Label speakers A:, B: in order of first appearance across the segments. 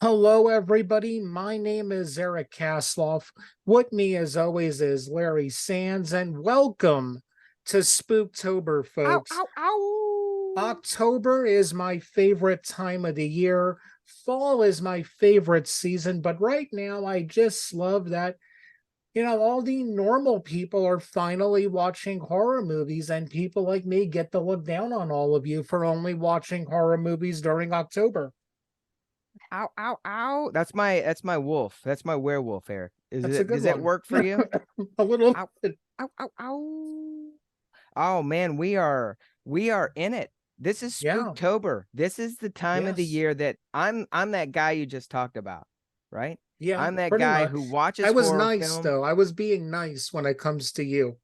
A: Hello, everybody. My name is Eric Kasloff. With me, as always, is Larry Sands, and welcome to Spooktober,
B: Ow,
A: folks.
B: ow, ow.
A: October is my favorite time of the year. Fall is my favorite season, but right now, I just love that, all the normal people are finally watching horror movies, and people like me get to look down on all of you for only watching horror movies during October.
B: Ow, ow, ow. That's my wolf. That's my werewolf, Eric. Is
A: That's a
B: it
A: good
B: does that
A: one.
B: work for you?
A: A little
B: Ow,
A: bit.
B: ow, ow, ow. Oh man, we are in it. This is
A: Yeah.
B: Spooktober. This is the time of the
A: Yes.
B: year that I'm that guy you just talked about, right?
A: Yeah,
B: I'm that
A: pretty
B: guy who
A: much. I
B: watches
A: was
B: horror
A: nice
B: films.
A: though. I was being nice when it comes to you.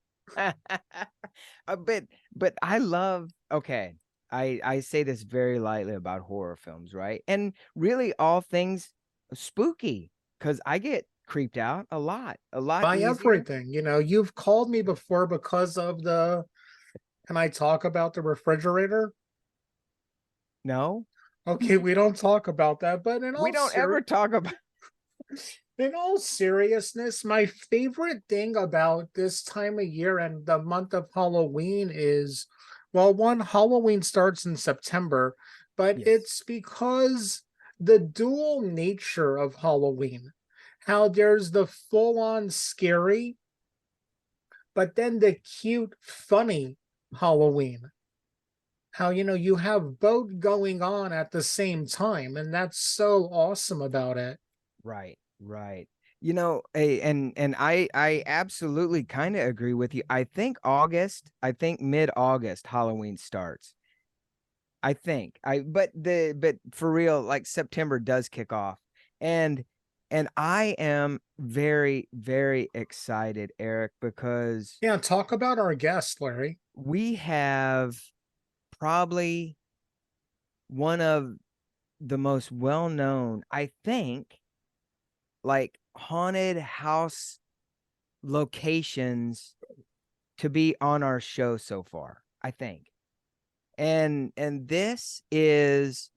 B: But I love okay. I say this very lightly about horror films, right? And really all things spooky because I get creeped out a lot
A: By
B: easier.
A: everything. You've called me before because of the can I talk about the refrigerator?
B: No,
A: Okay, we don't talk about that, but
B: we don't ever talk about.
A: in all seriousness, my favorite thing about this time of year and the month of Halloween is, well, one, Halloween starts in September, but
B: Yes,
A: it's because the dual nature of Halloween, how there's the full on scary, but then the cute, funny Halloween. How, you have both going on at the same time, and that's so awesome about it.
B: right, right. And I absolutely kind of agree with you. I think mid-August Halloween starts. I think I but for real, like September does kick off. And and I am very, very excited, Eric, because
A: Yeah, talk about our guest, Larry.
B: we have probably one of the most well-known, I think, like haunted house locations to be on our show so far, I think. And this is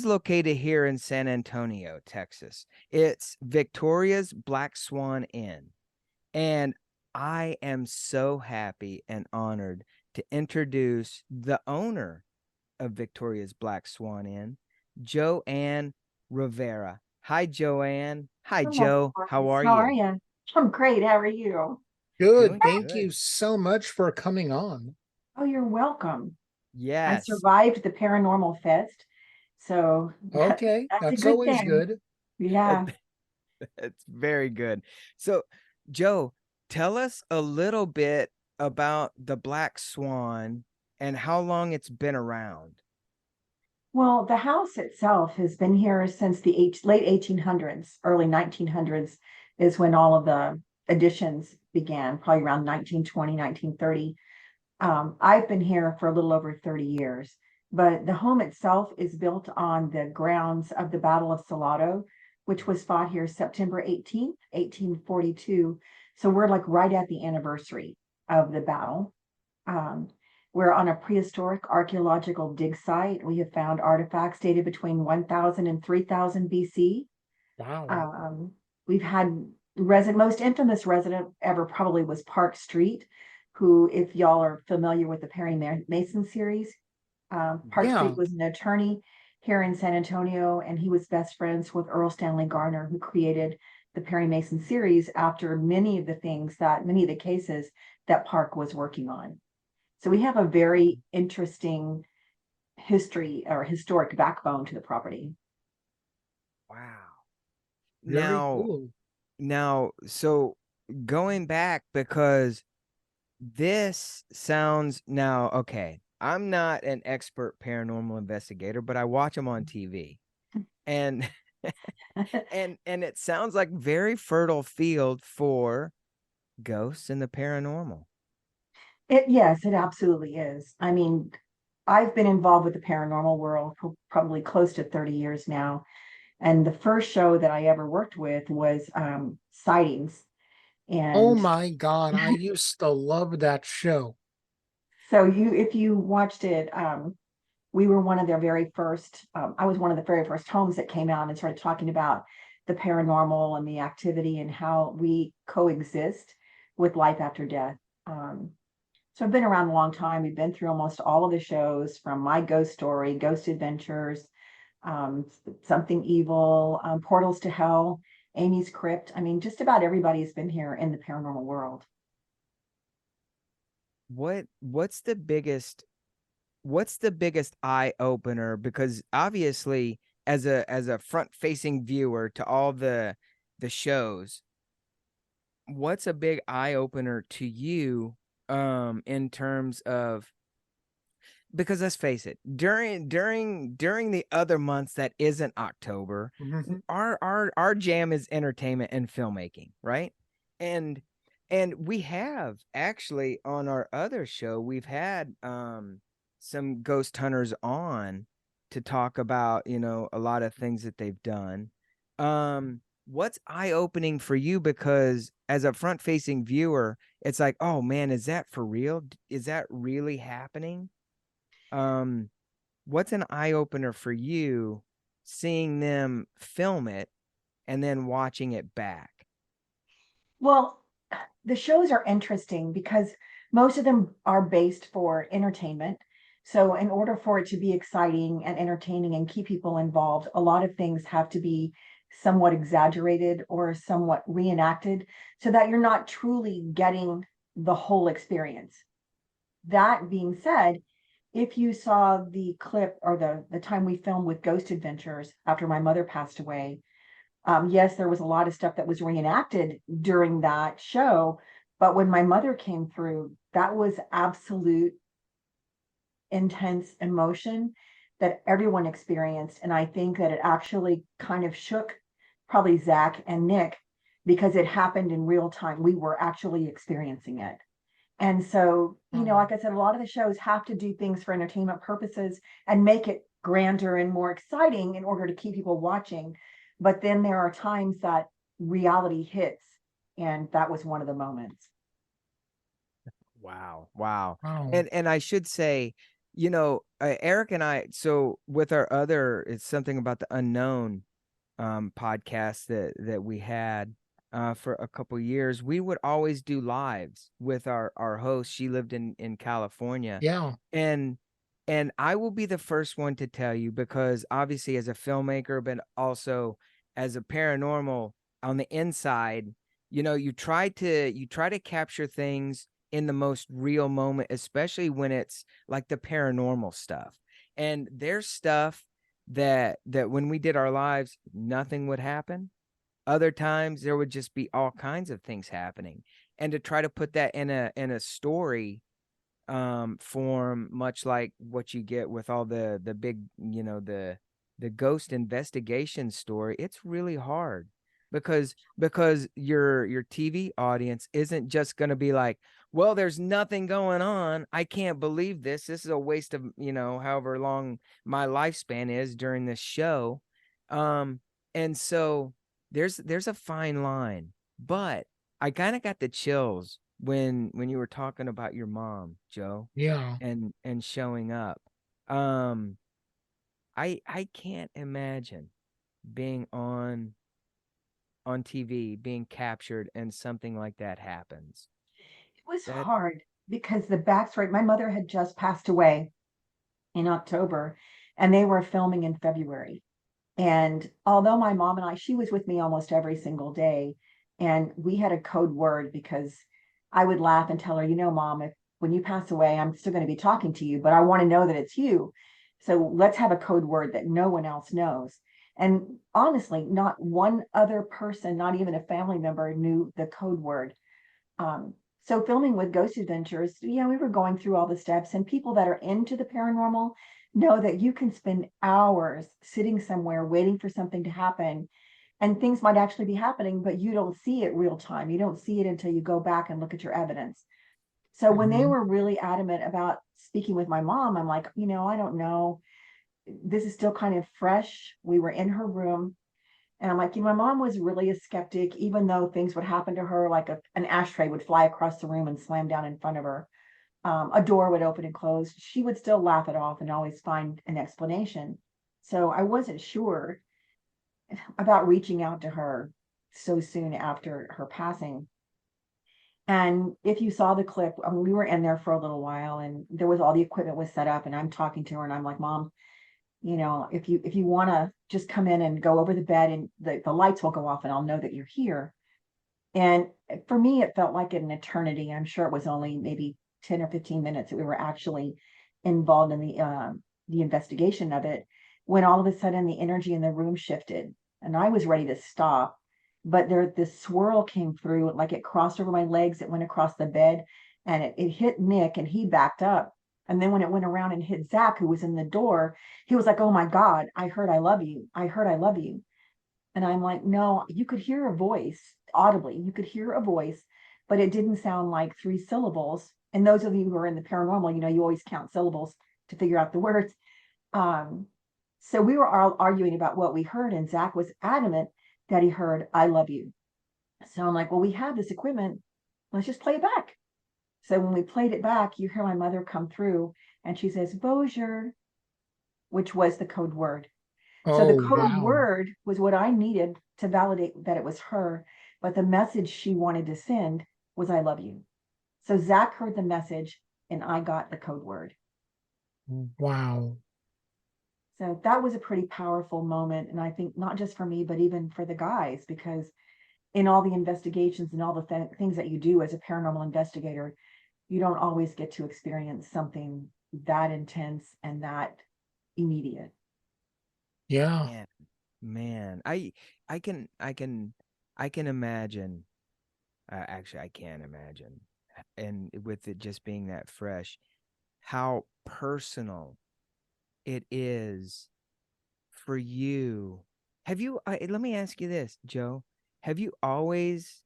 B: located here in San Antonio, Texas. It's Victoria's Black Swan Inn. And I am so happy and honored to introduce the owner of Victoria's Black Swan Inn, Joanne Rivera. Hi, Joanne. Hi,
C: Oh,
B: Joe. How
C: Boris.
B: are
C: How are
B: you?
C: you? I'm great. How are you?
A: Good.
B: Doing
A: Thank you
B: good.
A: so much for coming on.
C: Oh, you're welcome. I
B: Yes.
C: survived the paranormal fest, so
A: Okay,
C: that's a
A: that's
C: good
A: always
C: thing.
A: good.
C: Yeah.
B: It's very good. So, Joe, tell us a little bit about the Black Swan and how long it's been around.
C: Well, the house itself has been here since the late 1800s, early 1900s is when all of the additions began, probably around 1920, 1930. I've been here for a little over 30 years, but the home itself is built on the grounds of the Battle of Salado, which was fought here September 18th, 1842. So we're like right at the anniversary of the battle. Um, we're on a prehistoric archaeological dig site. We have found artifacts dated between 1000 and 3000 BC.
A: Wow.
C: Um, we've had most infamous resident ever probably was Park Street, who, if y'all are familiar with the Perry Mason series, Park Street
A: Yeah.
C: was an attorney here in San Antonio, and he was best friends with Earl Stanley Garner, who created the Perry Mason series after many of the cases that Park was working on. So we have a very interesting history or historic backbone to the property.
B: Wow.
A: Very
B: Now,
A: cool.
B: so going back because this sounds now okay. I'm not an expert paranormal investigator, but I watch them on TV. And and it sounds like very fertile field for ghosts and the paranormal.
C: Yes, it absolutely is. I mean, I've been involved with the paranormal world for probably close to 30 years now. And the first show that I ever worked with was Sightings.
A: Oh
C: And
A: my God, I used to love that show.
C: so if you watched it, we were one of their very first, I was one of the very first homes that came out and started talking about the paranormal and the activity and how we coexist with life after death. So I've been around a long time. We've been through almost all of the shows, from My Ghost Story, Ghost Adventures, Something Evil, Portals to Hell, Amy's Crypt. I mean, just about everybody's been here in the paranormal world.
B: What's the biggest eye opener? Because obviously, as a front facing viewer to all the shows, what's a big eye opener to you, in terms of, because let's face it, during the other months that isn't October,
A: Mhm.
B: our jam is entertainment and filmmaking, right? And we have actually, on our other show, we've had some ghost hunters on to talk about, a lot of things that they've done. What's eye-opening for you? Because as a front-facing viewer, it's like, oh man, is that for real? Is that really happening? Um, what's an eye opener for you, seeing them film it and then watching it back?
C: Well, the shows are interesting because most of them are based for entertainment. So, in order for it to be exciting and entertaining and keep people involved, a lot of things have to be somewhat exaggerated or somewhat reenacted so that you're not truly getting the whole experience. That being said, if you saw the clip or the time we filmed with Ghost Adventures after my mother passed away, yes, there was a lot of stuff that was reenacted during that show, but when my mother came through, that was absolute intense emotion that everyone experienced. And I think that it actually kind of shook probably Zach and Nick because it happened in real time. We were actually experiencing it. And so, like I said, a lot of the shows have to do things for entertainment purposes and make it grander and more exciting in order to keep people watching. But then there are times that reality hits, and that was one of the moments.
B: Wow. Wow.
A: Wow.
B: And I should say, Eric and I, so with our other, it's something about the unknown podcast that we had for a couple years, we would always do lives with our host. She lived in California,
A: Yeah.
B: and I will be the first one to tell you, because obviously as a filmmaker, but also as a paranormal on the inside, you try to capture things in the most real moment, especially when it's like the paranormal stuff. And there's stuff that when we did our lives, nothing would happen. Other times there would just be all kinds of things happening. And to try to put that in a story form, much like what you get with all the big, the ghost investigation story, it's really hard, because your TV audience isn't just going to be like, well, there's nothing going on, I can't believe this is a waste of, however long my lifespan is during this show. And so there's a fine line. But I kind of got the chills when you were talking about your mom, Joe,
A: Yeah.
B: and showing up. Um, I can't imagine being on TV, being captured, and something like that happens.
C: It was
B: That
C: hard because the backstory, my mother had just passed away in October, and they were filming in February. And although my mom and I, she was with me almost every single day, and we had a code word because I would laugh and tell her, mom, if when you pass away, I'm still going to be talking to you, but I want to know that it's you. So let's have a code word that no one else knows. And honestly, not one other person, not even a family member, knew the code word. So filming with Ghost Adventures, we were going through all the steps, and people that are into the paranormal know that you can spend hours sitting somewhere waiting for something to happen, and things might actually be happening, but you don't see it real time. You don't see it until you go back and look at your evidence. So when they
A: Mhm.
C: were really adamant about speaking with my mom, I'm like, I don't know. This is still kind of fresh. We were in her room. And I'm like, my mom was really a skeptic, even though things would happen to her, like an ashtray would fly across the room and slam down in front of her. a door would open and close, she would still laugh it off and always find an explanation. So I wasn't sure about reaching out to her so soon after her passing. And if you saw the clip, I mean, we were in there for a little while, and there was all the equipment was set up, and I'm talking to her, and I'm like, Mom, if you want to just come in and go over the bed, and the lights will go off, and I'll know that you're here. And for me, it felt like an eternity. I'm sure it was only maybe 10 or 15 minutes that we were actually involved in the investigation of it, when all of a sudden the energy in the room shifted, and I was ready to stop. But this swirl came through, like it crossed over my legs, it went across the bed, and it hit Nick, and he backed up. And then when it went around and hit Zach, who was in the door, he was like, "Oh my God, I heard I love you. I heard I love you." And I'm like, "No, you could hear a voice audibly. You could hear a voice, but it didn't sound like 3 syllables." And those of you who are in the paranormal, you always count syllables to figure out the words. Um, so we were all arguing about what we heard, and Zach was adamant that he heard, "I love you." So I'm like, "Well, we have this equipment. Let's just play it back." So when we played it back, you hear my mother come through, and she says, "Bonjour," which was the code word. So the
A: Oh,
C: code
A: wow.
C: word was what I needed to validate that it was her, but the message she wanted to send was, "I love you." So Zach heard the message, and I got the code word.
A: Wow.
C: So that was a pretty powerful moment. And I think not just for me, but even for the guys, because in all the investigations and all the things that you do as a paranormal investigator, you don't always get to experience something that intense and that immediate.
A: Yeah.
B: Man, man, I can imagine. Actually, I can imagine, and with it just being that fresh, how personal it is for you. Let me ask you this, Joe. Have you always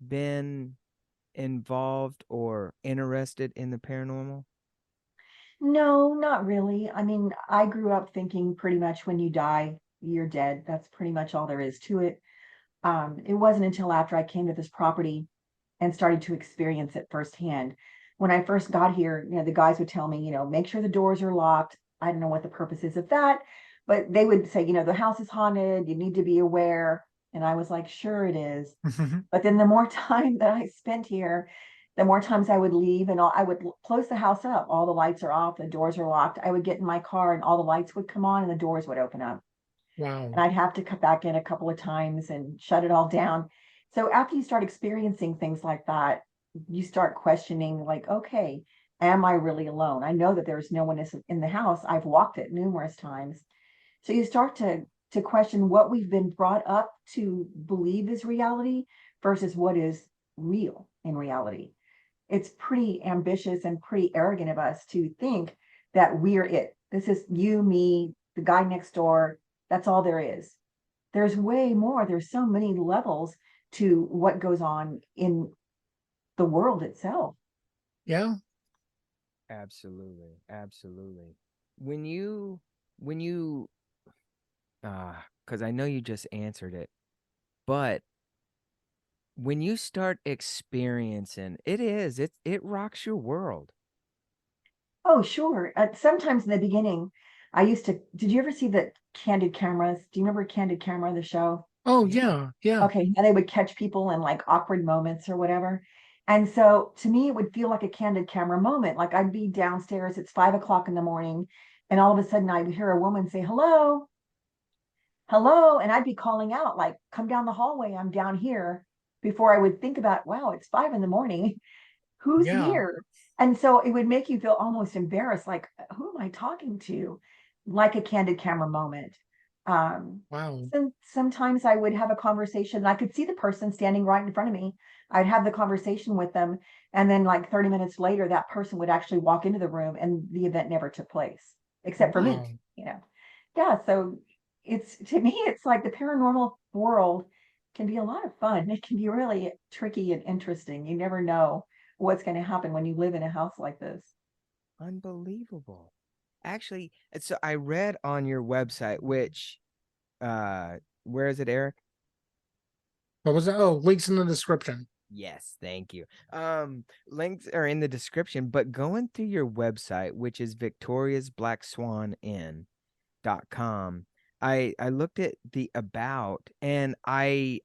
B: been involved or interested in the paranormal?
C: No, not really. I mean, I grew up thinking pretty much when you die, you're dead. That's pretty much all there is to it. It wasn't until after I came to this property and started to experience it firsthand. When I first got here, the guys would tell me, make sure the doors are locked. I don't know what the purpose is of that, but they would say, the house is haunted. You need to be aware. And I was like, sure it is. But then the more time that I spent here, the more times I would leave, and I would close the house up. All the lights are off, the doors are locked. I would get in my car, and all the lights would come on and the doors would open up. And
A: Wow.
C: I'd have to come back in a couple of times and shut it all down. So after you start experiencing things like that, you start questioning, like, okay, am I really alone? I know that there's no one in the house. I've walked it numerous times. So you start to question what we've been brought up to believe is reality versus what is real in reality. It's pretty ambitious and pretty arrogant of us to think that we're it. This is you, me, the guy next door. That's all there is. There's way more. There's so many levels to what goes on in the world itself.
A: Yeah.
B: Absolutely, absolutely. When you because I know you just answered it, but when you start experiencing it rocks your world.
C: Oh, sure. Sometimes in the beginning, did you ever see the Candid Cameras? Do you remember Candid Camera, the show?
A: Oh,
B: Yeah.
A: yeah. Yeah.
C: Okay, and they would catch people in like awkward moments or whatever. And so to me, it would feel like a candid camera moment. Like I'd be downstairs, it's 5 o'clock in the morning, and all of a sudden I'd hear a woman say, "Hello, hello." And I'd be calling out, like, "Come down the hallway, I'm down here," before I would think about, wow, it's 5 in the morning. Who's
A: Yeah.
C: here? And so it would make you feel almost embarrassed, like, who am I talking to? Like a candid camera moment.
A: Wow.
C: Sometimes I would have a conversation, and I could see the person standing right in front of me. I'd have the conversation with them, and then like 30 minutes later, that person would actually walk into the room, and the event never took place, except for me,
A: Wow.
C: you know. Yeah, so it's to me, it's like the paranormal world can be a lot of fun. It can be really tricky and interesting. You never know what's going to happen when you live in a house like this.
B: Unbelievable. Actually, so I read on your website, which where is it, Eric?
A: What was that? Oh, links in the description.
B: Yes, thank you. Links are in the description, but going through your website, which is victoriasblackswaninn.com, I looked at the about, and I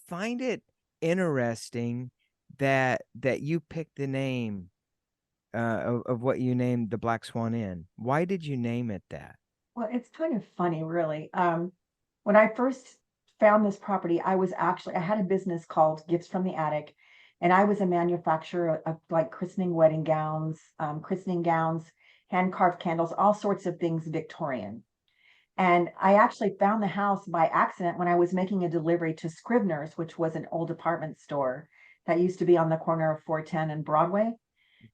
B: find it interesting that you picked the name of what you named the Black Swan Inn. Why did you name it that?
C: Well, it's kind of funny, really. When I first found this property, I had a business called Gifts from the Attic, and I was a manufacturer of like christening gowns, hand carved candles, all sorts of things Victorian. And I actually found the house by accident when I was making a delivery to Scrivener's, which was an old department store that used to be on the corner of 410 and Broadway.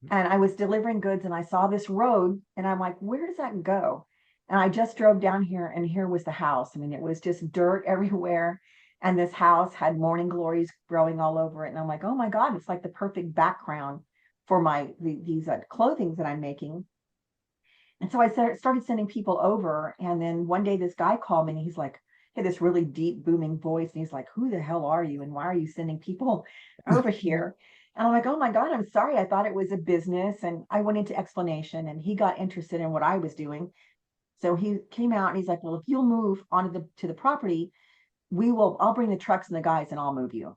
B: Mhm.
C: And I was delivering goods and I saw this road and I'm like, where does that go? And I just drove down here and here was the house. I mean, it was just dirt everywhere. And this house had morning glories growing all over it. And I'm like, oh my God, it's like the perfect background for these clothing that I'm making. And so I started sending people over. And then one day this guy called me and he's like, he had this really deep, booming voice. And he's like, who the hell are you? And why are you sending people over here? And I'm like, oh my God, I'm sorry. I thought it was a business. And I went into explanation and he got interested in what I was doing. So he came out and he's like, well, if you'll move onto the property, I'll bring the trucks and the guys and I'll move you.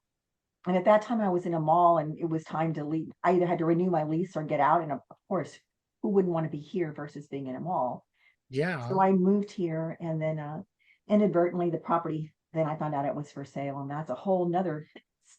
C: And at that time I was in a mall and it was time to leave. I either had to renew my lease or get out. And of course, who wouldn't want to be here versus being in a mall?
A: Yeah.
C: So I moved here and then inadvertently the property, then I found out it was for sale and that's a whole nother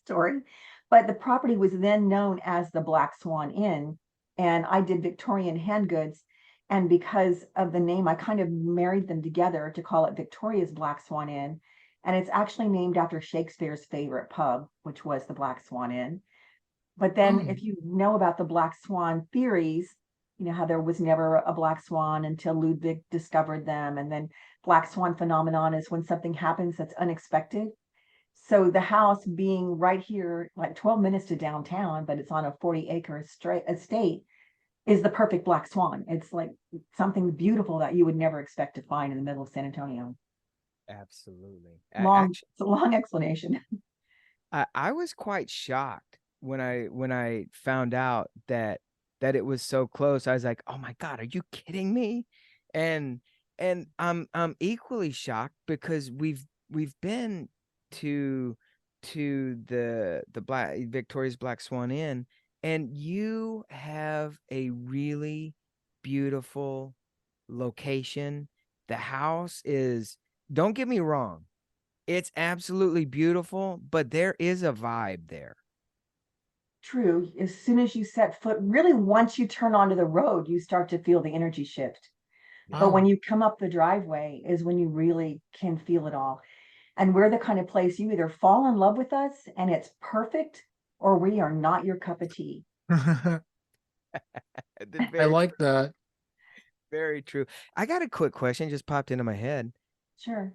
C: story. But the property was then known as the Black Swan Inn and I did Victorian hand goods. And because of the name, I kind of married them together to call it Victoria's Black Swan Inn. And it's actually named after Shakespeare's favorite pub, which was the Black Swan Inn. But then
A: Oh.
C: if you know about the black swan theories, you know how there was never a black swan until Ludwig discovered them. And then black swan phenomenon is when something happens that's unexpected. So the house being right here, like 12 minutes to downtown, but it's on a 40-acre estate, is the perfect black swan. It's like something beautiful that you would never expect to find in the middle of San Antonio.
B: Absolutely.
C: It's a long explanation.
B: I was quite shocked when I found out that it was so close. I was like, "Oh my God, are you kidding me?" And I'm equally shocked because we've been to the Black Victoria's Black Swan Inn, and you have a really beautiful location. The house is, don't get me wrong, it's absolutely beautiful, but there is a vibe there.
C: True. As soon as you set foot, really, once you turn onto the road, you start to feel the energy shift.
B: Yeah.
C: But when
A: Oh.
C: you come up the driveway is when you really can feel it all. And we're the kind of place you either fall in love with us and it's perfect, or we are not your cup of tea.
A: I
B: Very
A: like
B: true.
A: that.
B: Very true. I got a quick question just popped into my head.
C: Sure.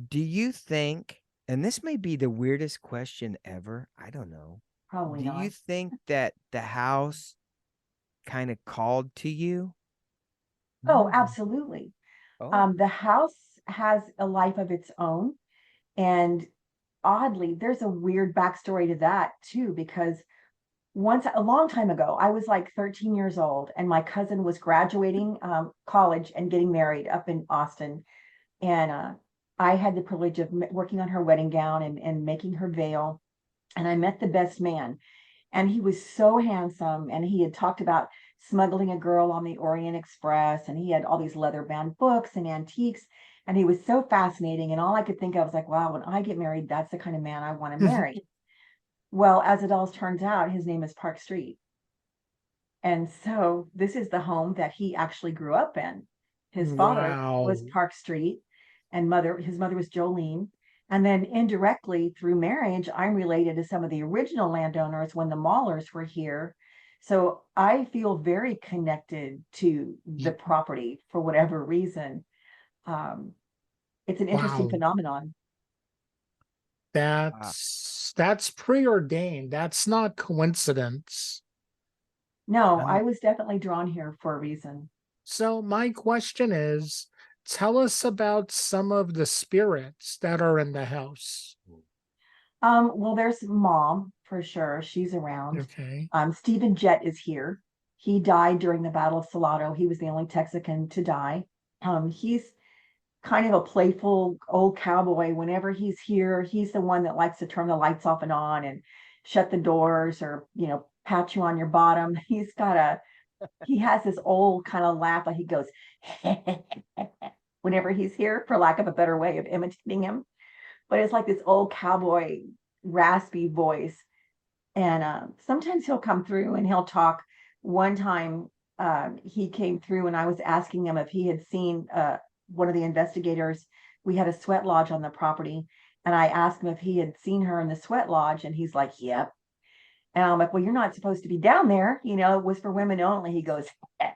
B: Do you think, and this may be the weirdest question ever, I don't know.
C: Probably
B: Do you
C: not.
B: think that the house kind of called to you?
C: Oh,
A: Mm.
C: absolutely.
B: Oh,
C: The house has a life of its own. And oddly, there's a weird backstory to that too, because once a long time ago, I was like 13 years old, and my cousin was graduating college and getting married up in Austin. And I had the privilege of working on her wedding gown and making her veil. And I met the best man, and he was so handsome. And he had talked about smuggling a girl on the Orient Express, and he had all these leather bound books and antiques. And he was so fascinating. And all I could think of was like, wow, when I get married, that's the kind of man I want to marry. Well, as it all turns out, his name is Park Street. And so this is the home that he actually grew up in. His father was
A: Wow.
C: Park Street and his mother was Jolene. And then indirectly through marriage, I'm related to some of the original landowners when the Maulers were here. So I feel very connected to the property for whatever reason. Um, it's an interesting
A: Wow.
C: phenomenon.
B: wow.
A: That's preordained. That's not coincidence.
C: No,
B: Um,
C: I was definitely drawn here for a reason.
A: So my question is, tell us about some of the spirits that are in the house.
C: Well, there's mom for sure. She's around.
A: Okay.
C: Stephen Jett is here. He died during the Battle of Salado. He was the only Texican to die. He's kind of a playful old cowboy. Whenever he's here, he's the one that likes to turn the lights off and on and shut the doors, or, pat you on your bottom. He has this old kind of laugh, like he goes, whenever he's here, for lack of a better way of imitating him. But it's like this old cowboy raspy voice. And sometimes he'll come through and he'll talk. One time he came through and I was asking him if he had seen one of the investigators. We had a sweat lodge on the property. And I asked him if he had seen her in the sweat lodge. And he's like, yep. And I'm like, well, you're not supposed to be down there. It was for women only. He goes, and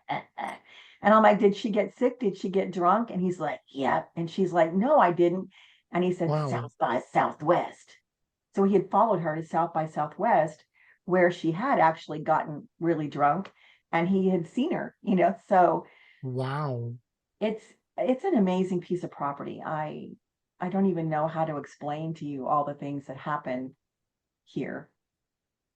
C: I'm like, did she get sick? Did she get drunk? And he's like, yep. And she's like, no, I didn't. And he said,
A: Wow.
C: South by Southwest. So he had followed her to South by Southwest, where she had actually gotten really drunk, and he had seen her, so
A: Wow.
C: it's an amazing piece of property. I don't even know how to explain to you all the things that happen here.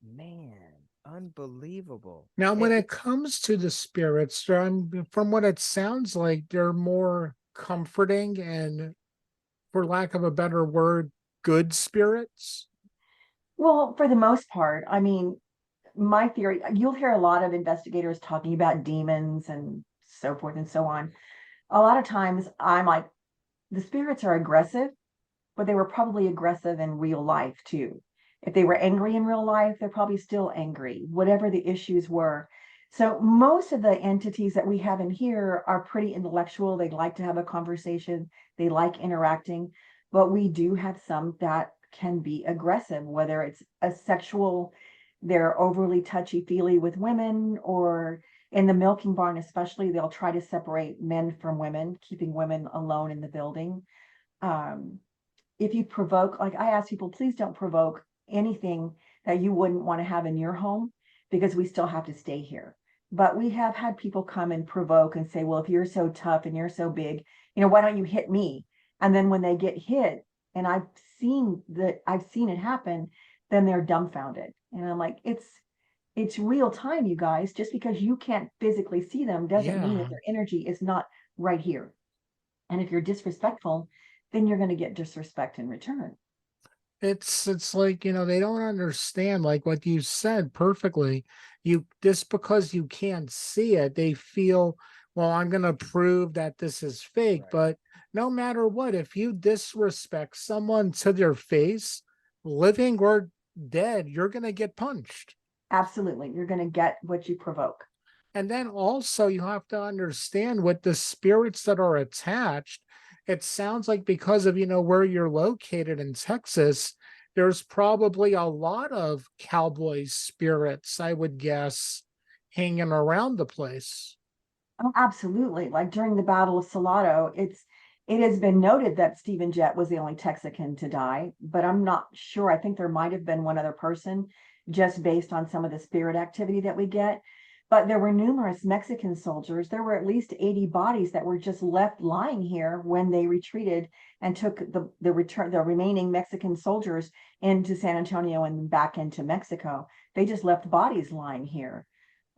B: Man, unbelievable.
A: Now, when
B: It-
A: it comes to the spirits, from what it sounds like, they're more comforting and, for lack of a better word, good spirits.
C: Well, for the most part, I mean, my theory, you'll hear a lot of investigators talking about demons and so forth and so on. A lot of times I'm like, the spirits are aggressive, but they were probably aggressive in real life too. If they were angry in real life, they're probably still angry, whatever the issues were. So most of the entities that we have in here are pretty intellectual. They like to have a conversation. They like interacting, but we do have some that can be aggressive, whether it's a sexual, they're overly touchy-feely with women, or in the milking barn especially, they'll try to separate men from women, keeping women alone in the building. Um, if you provoke, like I ask people, please don't provoke anything that you wouldn't want to have in your home, because we still have to stay here. But we have had people come and provoke and say, well, if you're so tough and you're so big, why don't you hit me? And then when they get hit, and I've seen it happen, then they're dumbfounded. And I'm like, it's real time, you guys. Just because you can't physically see them doesn't mean that
A: Yeah.
C: their energy is not right here. And if you're disrespectful, then you're going to get disrespect in return.
A: It's like, they don't understand, like what you said perfectly. Just because you can't see it, they feel, well, I'm going to prove that this is fake.
B: Right.
A: But no matter what, if you disrespect someone to their face, living or dead, you're going to get punched.
C: Absolutely. You're going to get what you provoke.
A: And then also you have to understand, with the spirits that are attached, it sounds like, because of, where you're located in Texas, there's probably a lot of cowboy spirits, I would guess, hanging around the place.
C: Oh, absolutely. Like during the Battle of Salado, it has been noted that Stephen Jett was the only Texican to die, but I'm not sure. I think there might have been one other person, just based on some of the spirit activity that we get. But there were numerous Mexican soldiers. There were at least 80 bodies that were just left lying here when they retreated and took the remaining Mexican soldiers into San Antonio and back into Mexico. They just left bodies lying here.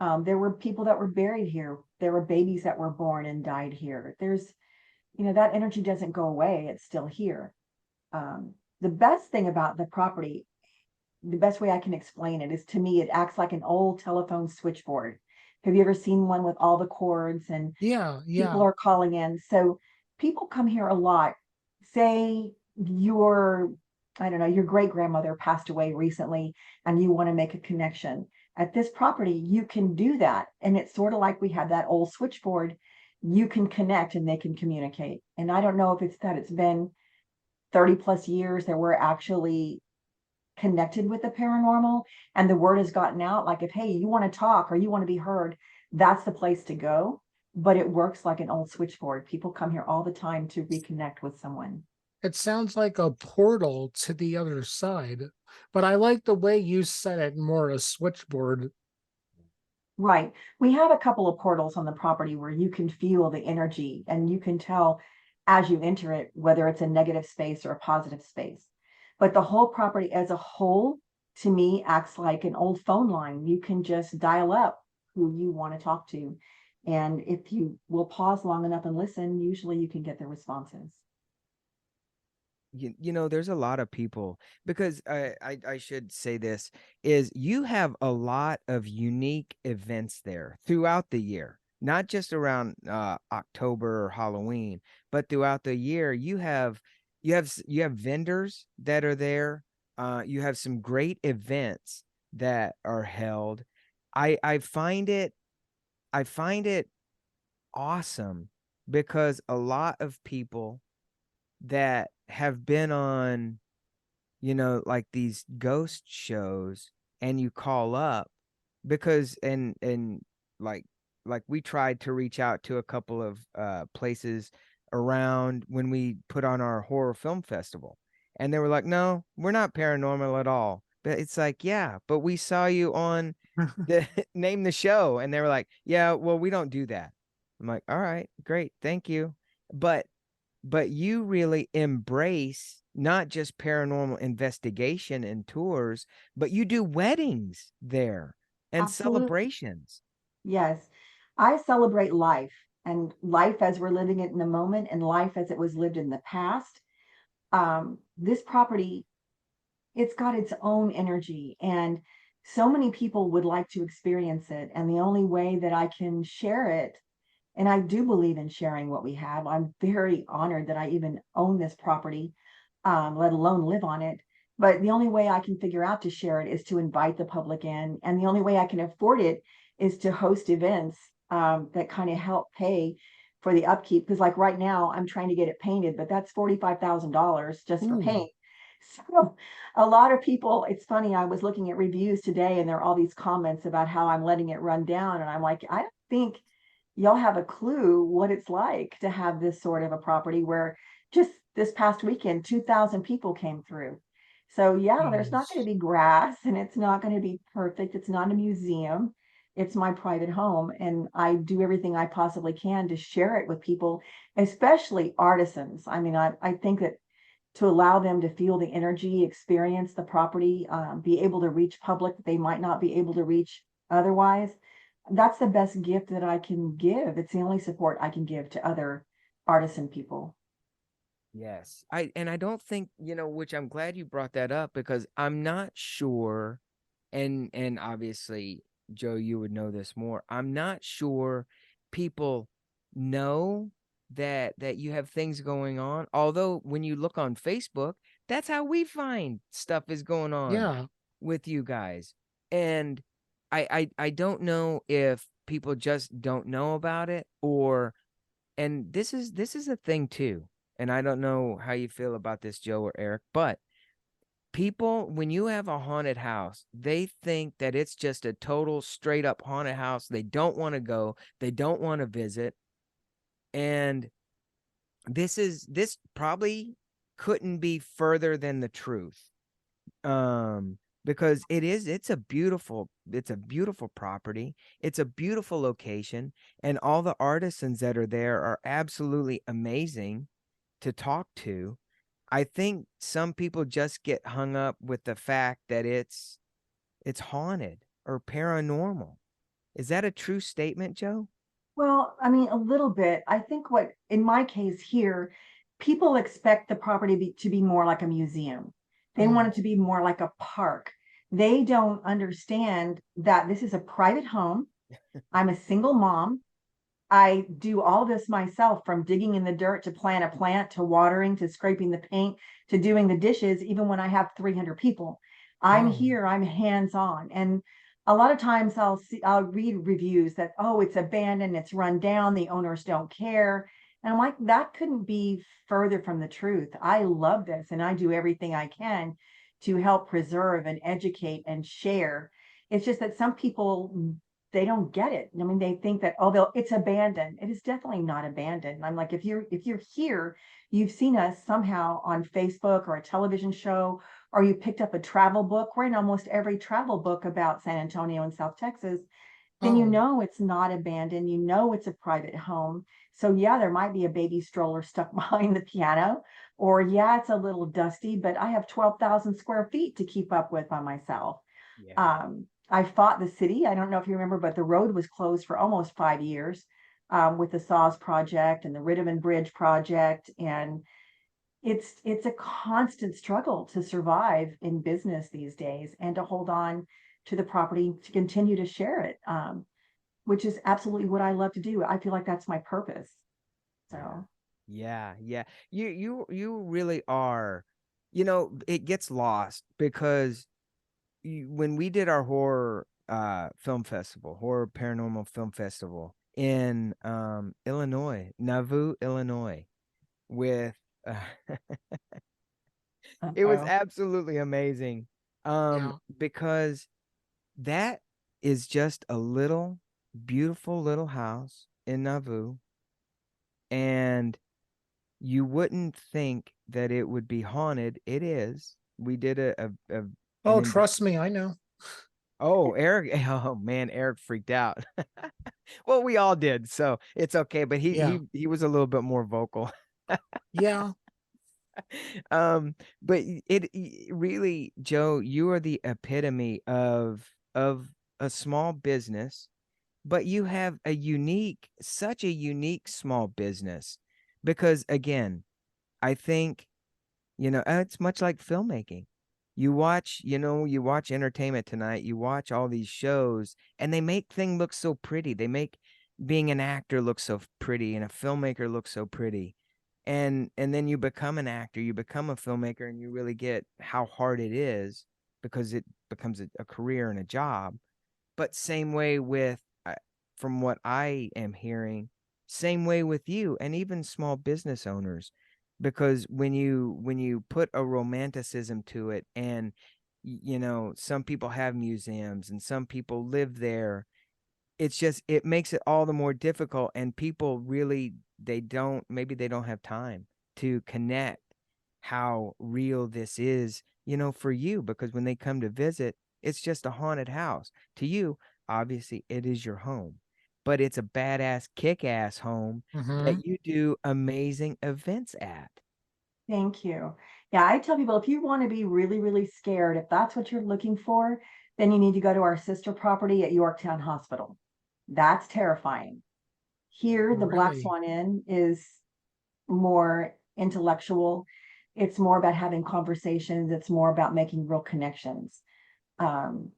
C: There were people that were buried here. There were babies that were born and died here. That energy doesn't go away. It's still here. The best thing about the property, the best way I can explain it is, to me, it acts like an old telephone switchboard. Have you ever seen one with all the cords and
A: Yeah,
C: people
A: yeah.
C: are calling in? So people come here a lot. Say I don't know, your great grandmother passed away recently and you want to make a connection. At this property, you can do that. And it's sort of like we have that old switchboard. You can connect and they can communicate. And I don't know if it's that it's been 30 plus years that we're actually connected with the paranormal and the word has gotten out, like, if, hey, you want to talk or you want to be heard, that's the place to go. But it works like an old switchboard. People come here all the time to reconnect with someone.
A: It sounds like a portal to the other side, but I like the way you said it, more a switchboard.
C: Right. We have a couple of portals on the property where you can feel the energy and you can tell as you enter it whether it's a negative space or a positive space. But the whole property as a whole to me acts like an old phone line. You can just dial up who you want to talk to. And if you will pause long enough and listen, usually you can get the responses.
B: You know, there's a lot of people because I should say this is you have a lot of unique events there throughout the year, not just around October or Halloween, but throughout the year you have vendors that are there. You have some great events that are held. I find it I find it awesome because a lot of people that have been on, you know, like these ghost shows and you call up because and like like we tried to reach out to a couple of places around when we put on our horror film festival and they were like, "No, we're not paranormal at all." But it's like, "Yeah, but we saw you on the name the show." And they were like, "Yeah, well, we don't do that." I'm like, "All right, great. Thank you." But you really embrace not just paranormal investigation and tours, but you do weddings there and
C: Absolutely.
B: celebrations.
C: Yes. I celebrate life, and life as we're living it in the moment and life as it was lived in the past. This property, it's got its own energy, and so many people would like to experience it. And the only way that I can share it, and I do believe in sharing what we have. I'm very honored that I even own this property, let alone live on it. But the only way I can figure out to share it is to invite the public in. And the only way I can afford it is to host events that kind of help pay for the upkeep. Because, like right now, I'm trying to get it painted, but that's $45,000 just for
A: Ooh.
C: paint. So, a lot of people, it's funny, I was looking at reviews today and there are all these comments about how I'm letting it run down. And I'm like, I don't think y'all have a clue what it's like to have this sort of a property where just this past weekend 2,000 people came through. So yeah, there's not going
A: Jeez.
C: to be grass and it's not going to be perfect. It's not a museum. It's my private home, and I do everything I possibly can to share it with people, especially artisans. I mean, I think that to allow them to feel the energy, experience the property, be able to reach public that they might not be able to reach otherwise. That's the best gift that I can give. It's the only support I can give to other artisan people.
B: Yes. I don't think, you know, which I'm glad you brought that up because I'm not sure and obviously Joe, you would know this more. I'm not sure people know that you have things going on. Although when you look on Facebook, that's how we find stuff is going on
A: Yeah.
B: with you guys. And I don't know if people just don't know about it or and this is a thing too. And I don't know how you feel about this, Joe or Eric, but people, when you have a haunted house, they think that it's just a total straight up haunted house. They don't want to go, they don't want to visit. And this probably couldn't be further than the truth. Because it's a beautiful property. It's a beautiful location, and all the artisans that are there are absolutely amazing to talk to. I think some people just get hung up with the fact that it's haunted or paranormal. Is that a true statement, Joe?
C: Well, I mean, a little bit. I think what, in my case here, people expect the property to be more like a museum. They want it
A: Oh.
C: to be more like a park. They don't understand that this is a private home. I'm a single mom. I do all this myself, from digging in the dirt to plant a plant to watering to scraping the paint to doing the dishes, even when I have 300 people. I'm
A: Oh.
C: here, I'm hands on. And a lot of times I'll read reviews that, oh, it's abandoned, it's run down, the owners don't care. And I'm like, that couldn't be further from the truth. I love this and I do everything I can to help preserve and educate and share. It's just that some people, they don't get it. I mean, they think that, oh, it's abandoned. It is definitely not abandoned. I'm like, if you're here, you've seen us somehow on Facebook or a television show, or you picked up a travel book. We're in almost every travel book about San Antonio and South Texas. Then you
A: Oh.
C: know it's not abandoned. You know it's a private home. So yeah, there might be a baby stroller stuck behind the piano, or yeah, it's a little dusty, but I have 12,000 square feet to keep up with by myself.
B: Yeah.
C: I fought the city. I don't know if you remember, but the road was closed for almost 5 years, with the Saws project and the Rittiman Bridge project. And it's a constant struggle to survive in business these days and to hold on to the property to continue to share it, which is absolutely what I love to do. I feel like that's my purpose.
B: Yeah.
C: So
B: Yeah. You really are. It gets lost because when we did our horror film festival, horror paranormal film festival in Illinois, Nauvoo, Illinois, with uh, it was
C: oh,
B: absolutely amazing.
A: Yeah.
B: Because that is just a little beautiful little house in Nauvoo, and you wouldn't think that it would be haunted. It is. We did an
A: Oh, trust me, I know.
B: Oh, Eric. Oh man, Eric freaked out. Well, we all did, so it's okay. But he
A: Yeah.
B: he he was a little bit more vocal.
A: Yeah.
B: Um, but really, Joe, you are the epitome of a small business, but you have such a unique small business because again, I think it's much like filmmaking. You watch Entertainment Tonight, you watch all these shows, and they make things look so pretty. They make being an actor look so pretty and a filmmaker look so pretty. And then you become an actor, you become a filmmaker, and you really get how hard it is because it becomes a career and a job. But same way with, from what I am hearing, same way with you and even small business owners, because when you put a romanticism to it, and some people have museums and some people live there, it makes it all the more difficult, and people really they don't have time to connect how real this is, for you, because when they come to visit, it's just a haunted house. To you, obviously, it is your home, but it's a badass, kick-ass home
A: Mm-hmm.
B: that you do amazing events at.
C: thank you. Yeah, I tell people if you want to be really, really scared, if that's what you're looking for, then you need to go to our sister property at Yorktown Hospital. That's terrifying. Here, the Black
A: Really.
C: Swan Inn is more intellectual. It's more about having conversations. It's more about making real connections. Um,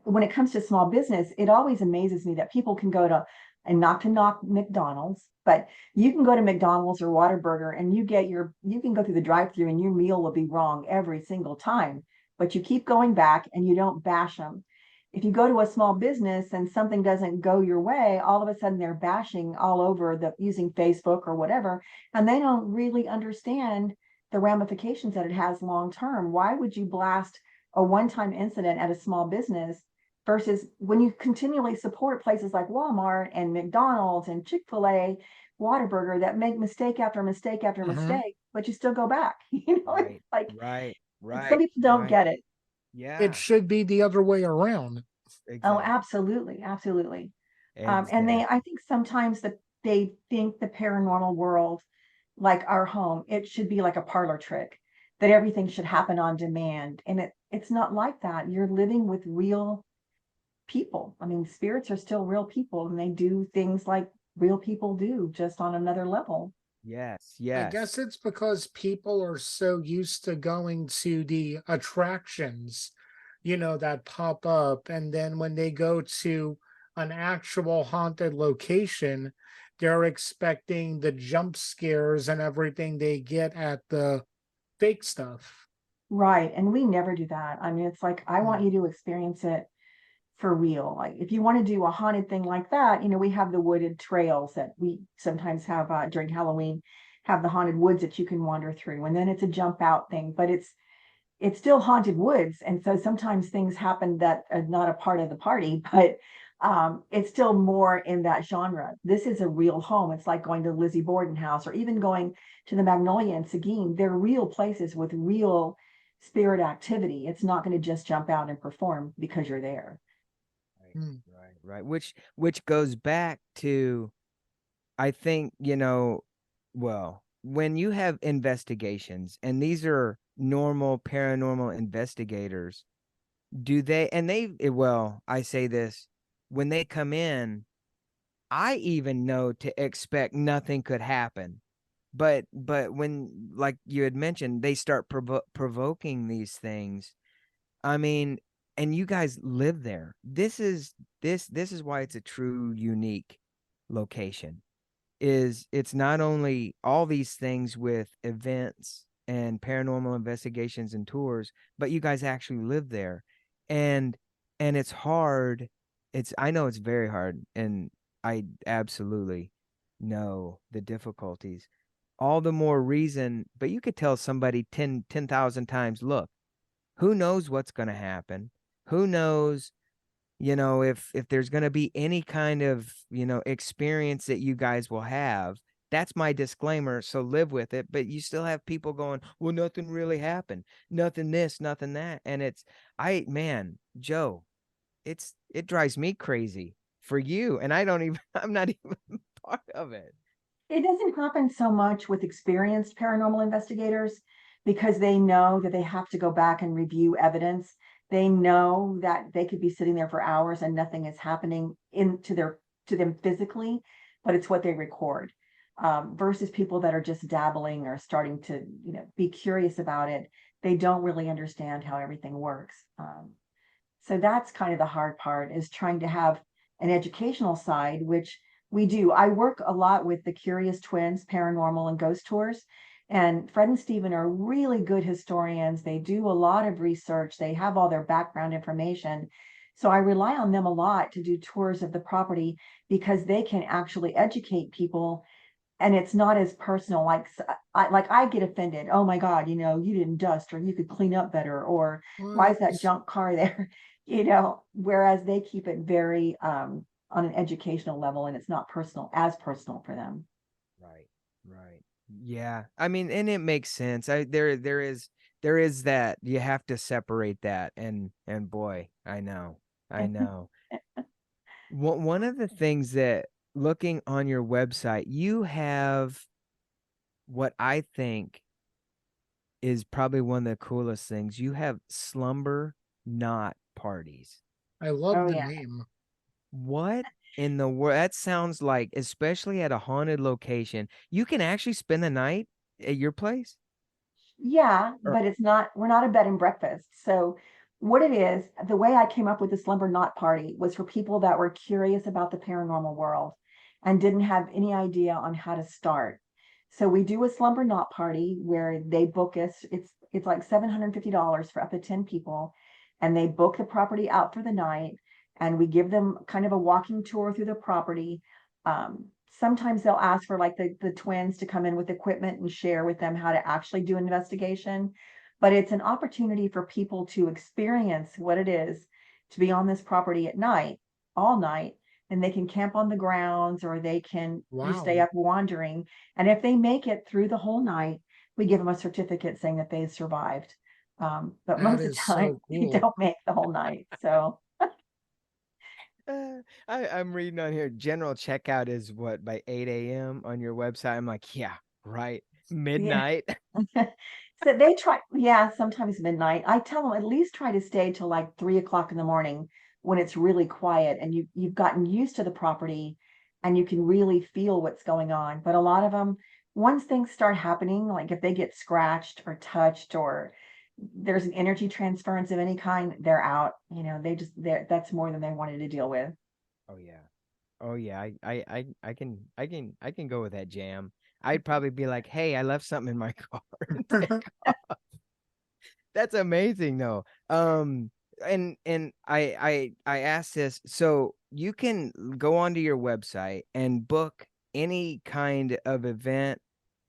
C: when it comes to small business, it always amazes me that people can go to, and not to knock McDonald's, but you can go to McDonald's or Whataburger and you can go through the drive-through and your meal will be wrong every single time, but you keep going back and you don't bash them. If you go to a small business and something doesn't go your way, all of a sudden they're bashing all over the using Facebook or whatever, and they don't really understand the ramifications that it has long term. Why would you blast a one-time incident at a small business versus when you continually support places like Walmart and McDonald's and Chick-fil-A, Whataburger that make mistake after mistake after
A: Mm-hmm.
C: mistake, but you still go back. It's
B: Right,
C: like
B: right,
C: some
B: right,
C: people don't
B: right.
C: get it.
A: It
B: Yeah,
A: should be the other way around.
C: Oh,
B: exactly.
C: absolutely, absolutely. And I
B: Exactly.
C: think sometimes that they think the paranormal world, like our home, it should be like a parlor trick, that everything should happen on demand. And it's not like that. You're living with real people. I mean, spirits are still real people and they do things like real people do, just on another level.
B: Yes,
A: I
B: yes.
A: guess it's because people are so used to going to the attractions, that pop up. And then when they go to an actual haunted location, they're expecting the jump scares and everything they get at the fake stuff.
C: Right. And we never do that. I mean, it's like, I want
A: Mm.
C: you to experience it for real. Like, if you want to do a haunted thing like that, we have the wooded trails that we sometimes have during Halloween, have the haunted woods that you can wander through. And then it's a jump out thing, but it's still haunted woods. And so sometimes things happen that are not a part of the party, but it's still more in that genre. This is a real home. It's like going to Lizzie Borden house or even going to the Magnolia in Seguin. They're real places with real spirit activity. It's not going to just jump out and perform because you're there.
B: Right,
A: Mm.
B: right, right. Which goes back to, I think, well, when you have investigations, and these are normal paranormal investigators, well, I say this, when they come in, I even know to expect nothing could happen. But when, like you had mentioned, they start provoking these things. I mean, and you guys live there. This is why it's a true unique location. Is it's not only all these things with events and paranormal investigations and tours, but you guys actually live there. And it's hard. I know it's very hard, and I absolutely know the difficulties. All the more reason, but you could tell somebody 10,000 times, look, who knows what's going to happen? Who knows, if there's going to be any kind of, experience that you guys will have. That's my disclaimer, so live with it. But you still have people going, well, nothing really happened, nothing this, nothing that. And man, Joe, it drives me crazy for you, and I'm not even part of it.
C: It doesn't happen so much with experienced paranormal investigators because they know that they have to go back and review evidence. They know that they could be sitting there for hours and nothing is happening to them physically, but it's what they record. Versus people that are just dabbling or starting to, be curious about it. They don't really understand how everything works. So that's kind of the hard part, is trying to have an educational side, which we do. I work a lot with the Curious Twins, paranormal and ghost tours. And Fred and Stephen are really good historians. They do a lot of research. They have all their background information. So I rely on them a lot to do tours of the property because they can actually educate people, and it's not as personal. I get offended. Oh my God, you didn't dust, or you could clean up better, or why is that
A: What?
C: junk car there? Whereas they keep it very on an educational level, and it's not as personal for them.
B: Right, right. Yeah. I mean, and it makes sense. There is that you have to separate that, and boy, I know. One of the things that, looking on your website, you have what I think is probably one of the coolest things. You have slumber knot parties.
A: I love
C: Oh
A: the
C: yeah.
A: name.
B: What in the world? That sounds like, especially at a haunted location, you can actually spend the night at your place?
C: Yeah,
B: Or,
C: but we're not a bed and breakfast. So what it is, the way I came up with the slumber knot party was for people that were curious about the paranormal world and didn't have any idea on how to start. So we do a slumber knot party where they book us. It's like $750 for up to 10 people, and they book the property out for the night, and we give them kind of a walking tour through the property. Sometimes they'll ask for like the twins to come in with equipment and share with them how to actually do an investigation. But it's an opportunity for people to experience what it is to be on this property at night, all night, and they can camp on the grounds, or they can just stay
A: Wow.
C: up wandering. And if they make it through the whole night, we give them a certificate saying that they survived. But
A: That
C: most of the
A: is
C: time,
A: so
C: they
A: cool.
C: don't make the whole night. So
B: I'm reading on here. General checkout is what, by 8 a.m. on your website? I'm like, yeah, right.
C: yeah.
B: Midnight.
C: So they try, yeah, sometimes midnight. I tell them at least try to stay till like 3 o'clock in the morning when it's really quiet and you've gotten used to the property and you can really feel what's going on. But a lot of them, once things start happening, like if they get scratched or touched, or there's an energy transference of any kind, they're out. That's more than they wanted to deal with.
B: Oh yeah. Oh yeah. I can go with that jam. I'd probably be like, hey, I left something in my car. That's amazing though. And I asked this, so you can go onto your website and book any kind of event,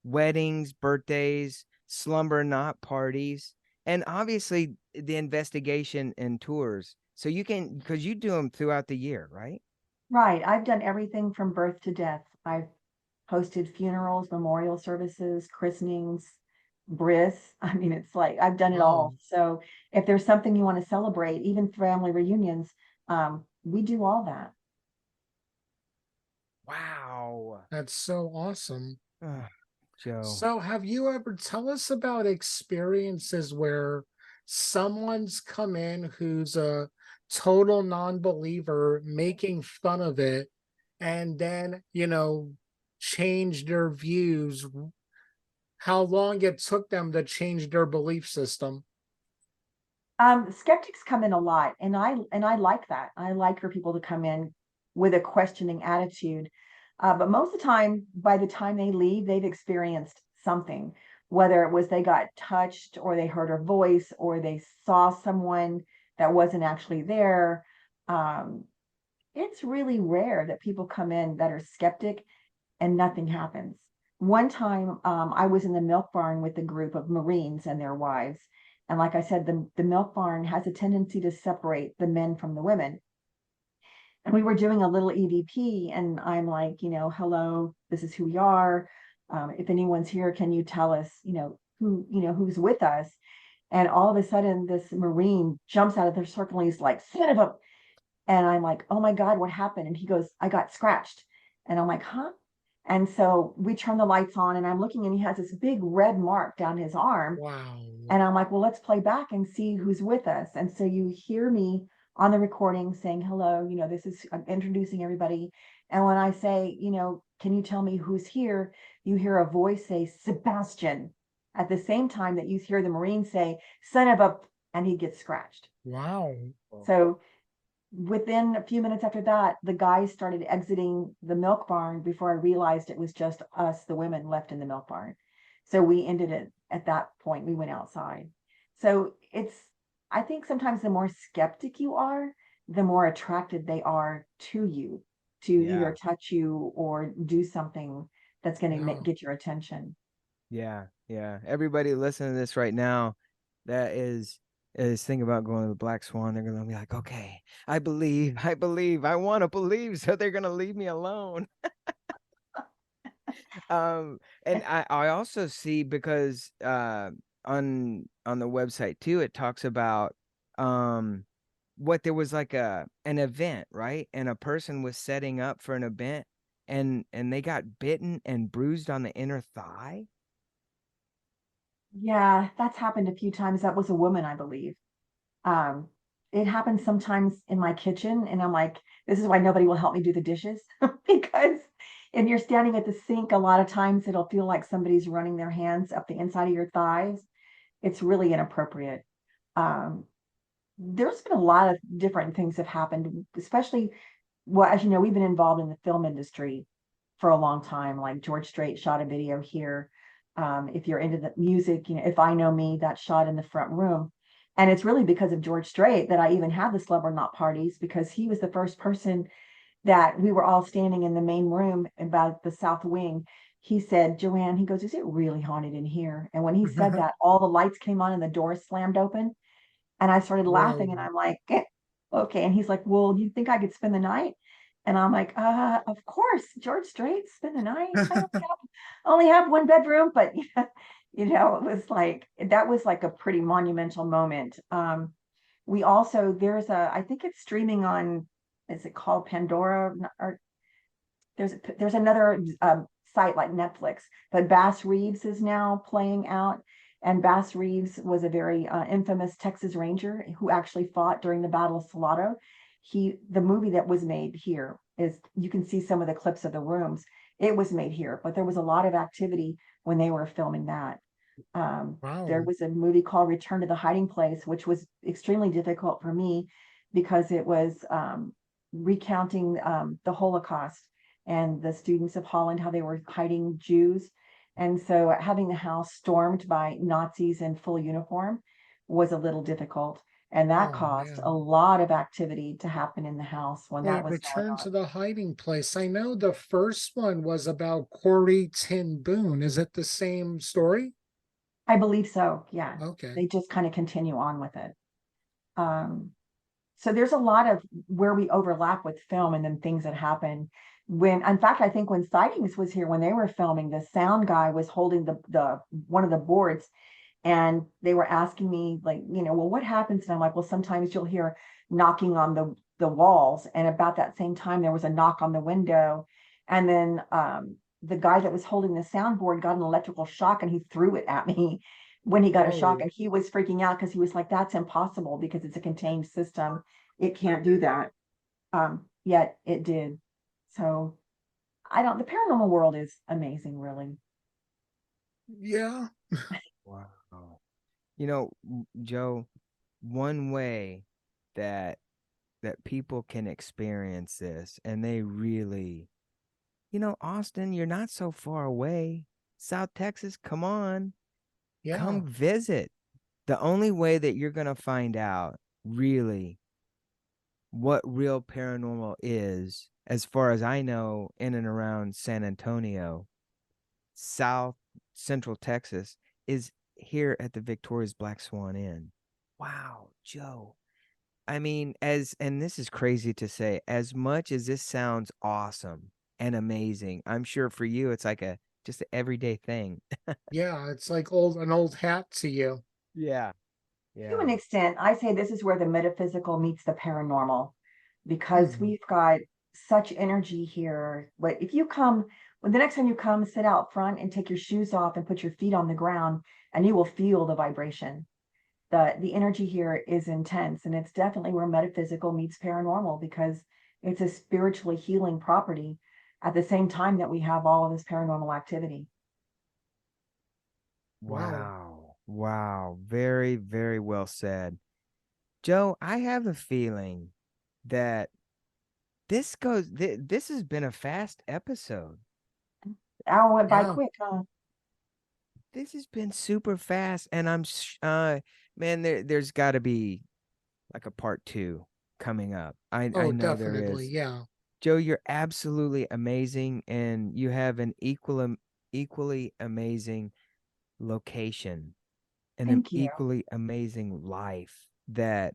B: weddings, birthdays, slumber knot parties, and obviously the investigation and tours. So you can, because you do them throughout the year, right?
C: Right. I've done everything from birth to death. I've hosted funerals, memorial services, christenings, bris. I mean, it's like I've done it
A: Wow.
C: all. So if there's something you want to celebrate, even family reunions, we do all that.
B: Wow.
A: That's so awesome.
B: Ah, Joe.
A: So, have you ever tell us about experiences where someone's come in who's a total non-believer, making fun of it, and then, change their views, how long it took them to change their belief system?
C: Skeptics come in a lot, and I like that. I like for people to come in with a questioning attitude. But most of the time, by the time they leave, they've experienced something, whether it was they got touched or they heard a voice or they saw someone that wasn't actually there. Um, it's really rare that people come in that are skeptic and nothing happens. One time, I was in the milk barn with a group of Marines and their wives. And like I said, the milk barn has a tendency to separate the men from the women. And we were doing a little EVP, and I'm like, hello, this is who we are. If anyone's here, can you tell us, who's with us? And all of a sudden, this Marine jumps out of their circle and he's like, son of a, and I'm like, oh my God, what happened? And he goes, I got scratched. And I'm like, huh? And so we turn the lights on and I'm looking and he has this big red mark down his arm.
A: Wow.
C: And I'm like, well, let's play back and see who's with us. And so you hear me on the recording saying, hello, this is, I'm introducing everybody. And when I say, can you tell me who's here? You hear a voice say, Sebastian, at the same time that you hear the Marine say, son of a, and he gets scratched.
A: Wow.
C: So within a few minutes after that, the guys started exiting the milk barn before I realized it was just us, the women, left in the milk barn. So we ended it at that point. We went outside. So I think sometimes the more skeptic you are, the more attracted they are to you to
B: Yeah.
C: either touch you or do something that's going to
A: Yeah.
C: get your attention.
B: Yeah. Yeah. Everybody listening to this right now that is thinking about going to the Black Swan, they're gonna be like, okay, I believe, I want to believe, so they're gonna leave me alone. And I also see because on the website too, it talks about um what there was like an event, right? And a person was setting up for an event and they got bitten and bruised on the inner thigh.
C: Yeah, that's happened a few times. That was a woman, I believe. Um, it happens sometimes in my kitchen, and I'm like, this is why nobody will help me do the dishes because if you're standing at the sink, a lot of times it'll feel like somebody's running their hands up the inside of your thighs. It's really inappropriate. Um, there's been a lot of different things have happened, especially, well, as you know, we've been involved in the film industry for a long time. Like George Strait shot a video here. If you're into the music, If I Know Me, that shot in the front room. And it's really because of George Strait that I even have the Celeb or Not parties, because he was the first person that we were all standing in the main room about the south wing. He said, Joanne, he goes, is it really haunted in here? And when he said that, all the lights came on and the doors slammed open. And I started laughing and
A: Whoa.
C: I'm like, okay. And he's like, well, do you think I could spend the night? And I'm like, of course, George Strait, spend the night. I only have one bedroom, but it was like, that was like a pretty monumental moment. We also, I think it's streaming on, is it called Pandora? Or there's another site like Netflix, but Bass Reeves is now playing out. And Bass Reeves was a very infamous Texas Ranger who actually fought during the Battle of Salado. The movie that was made here is, you can see some of the clips of the rooms. It was made here, but there was a lot of activity when they were filming that. There
A: Wow.
C: was a movie called Return to the Hiding Place, which was extremely difficult for me because it was recounting the Holocaust and the students of Holland, how they were hiding Jews. And so having the house stormed by Nazis in full uniform was a little difficult. And that
A: Oh
C: caused a
A: man.
C: lot of activity to happen in the house when that
A: Wait,
C: was going
A: Return
C: on.
A: to the Hiding Place. I know the first one was about Corey Ten Boom. Is it the same story?
C: I believe so. Yeah.
A: Okay.
C: They just kind of continue on with it. Um, so there's a lot of where we overlap with film and then things that happen when, in fact, I think when Sightings was here, when they were filming, the sound guy was holding the one of the boards and they were asking me like, well, what happens? And I'm like, well, sometimes you'll hear knocking on the walls. And about that same time, there was a knock on the window. And then the guy that was holding the soundboard got an electrical shock and he threw it at me when he got a shock,
A: Whoa.
C: and he was freaking out because he was like, that's impossible because it's a contained system. It can't do that. Yet it did. So the paranormal world is amazing, really.
A: Yeah.
B: Wow. You know, Joe, one way that people can experience this, and they really, Austin, you're not so far away. South Texas, come on,
A: Yeah.
B: come visit. The only way that you're going to find out really what real paranormal is, as far as I know, in and around San Antonio, South Central Texas, is here at the Victoria's Black Swan Inn. Wow, Joe. I mean, and this is crazy to say, as much as this sounds awesome and amazing, I'm sure for you it's like just an everyday thing.
A: Yeah. It's like an old hat to you.
B: Yeah.
C: To an
B: Yeah.
C: extent, I say this is where the metaphysical meets the paranormal, because
A: Hmm.
C: we've got such energy here. But if you come, when the next time you come, sit out front and take your shoes off and put your feet on the ground, and you will feel the vibration. The energy here is intense, and it's definitely where metaphysical meets paranormal, because it's a spiritually healing property at the same time that we have all of this paranormal activity.
A: Wow.
B: Wow. Wow. Very, very well said. Joe, I have a feeling that this has been a fast episode.
C: Hour went by
A: Yeah.
C: quick, huh?
B: This has been super fast, and man, there's got to be like a part 2 coming up. I
A: Oh,
B: know there
A: definitely.
B: is.
A: Yeah.
B: Joe, you're absolutely amazing, and you have an equally amazing location and an
C: Thank you.
B: equally amazing life that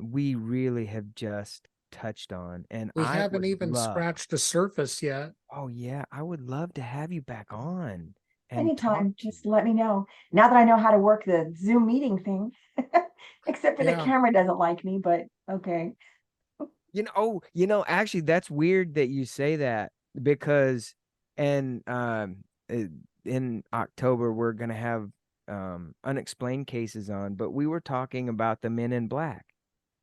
B: we really have just touched on. And
A: We
B: I
A: haven't
B: would
A: even
B: love,
A: scratched the surface yet.
B: oh yeah, I would love to have you back on and talk
C: Anytime,
B: to you.
C: just let me know. Now that I know how to work the Zoom meeting thing, except for the
A: Yeah.
C: camera doesn't like me, but okay.
B: Actually, that's weird that you say that because, and in October we're gonna have unexplained cases on, but we were talking about the Men in Black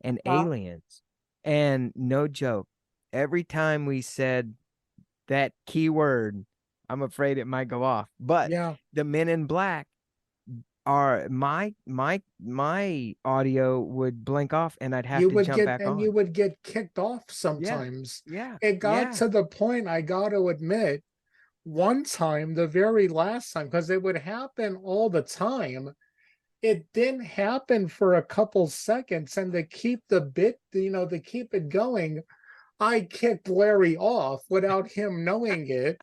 B: and
C: Well,
B: aliens, and no joke, every time we said that key word, I'm afraid it might go off, but
A: Yeah.
B: the Men in Black are my audio would blink off and I'd have to jump back
A: You
B: on.
A: would get kicked off
B: Yeah,
A: sometimes.
B: yeah,
A: It got
B: yeah.
A: to the point, I got to admit, one time, the very last time, because it would happen all the time. It didn't happen for a couple seconds, and to keep the bit, to keep it going, I kicked Larry off without him knowing it.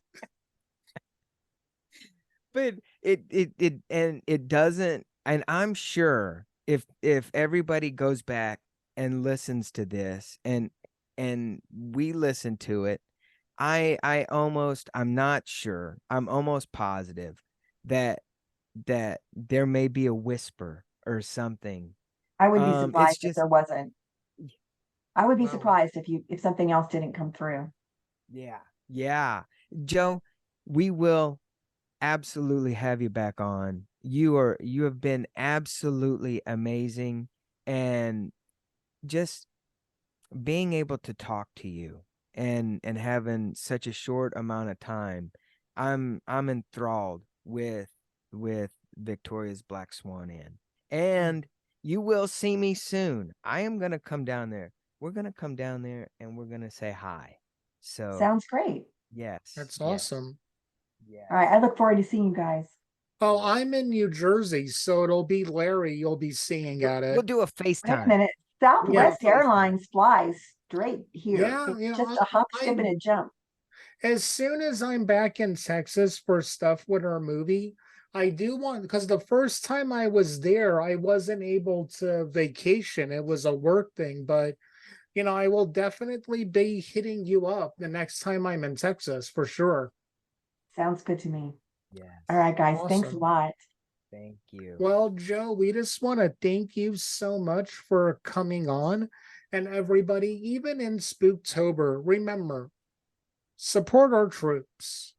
B: But it doesn't, and I'm sure if everybody goes back and listens to this and we listen to it, I'm not sure, I'm almost positive that there may be a whisper or something.
C: I would be
B: It's
C: surprised if
B: just
C: there wasn't. I would be
A: Wow.
C: surprised if something else didn't come through.
B: yeah, yeah. Joe, we will absolutely have you back on. You have been absolutely amazing, and just being able to talk to you and having such a short amount of time, I'm enthralled with Victoria's Black Swan Inn. And you will see me soon. I am going to come down there. We're going to come down there and we're going to say hi. So,
C: Sounds great.
B: yes,
A: That's
B: yes,
A: awesome.
C: All right, I
B: yes.
C: look forward to seeing you guys.
A: Oh,
B: Yeah.
A: I'm in New Jersey, so it'll be Larry you'll be seeing at
B: We'll
A: it.
B: do a
C: Wait a
B: FaceTime.
C: minute.
B: We'll do
A: Yeah.
B: a
C: Southwest
B: FaceTime.
C: Airlines flies straight here.
A: Yeah,
C: It's just a hop, skip,
A: I
C: and a jump.
A: as soon as I'm back in Texas for stuff with our movie, I do want, because the first time I was there, I wasn't able to vacation. It was a work thing, but I will definitely be hitting you up the next time I'm in Texas for sure.
C: Sounds good to me. All
B: Yes.
C: right, guys. Thanks a
A: Awesome.
C: lot.
B: Thank you.
A: Well, Joe, we just want to thank you so much for coming on. And everybody, even in Spooktober, remember, Support our troops.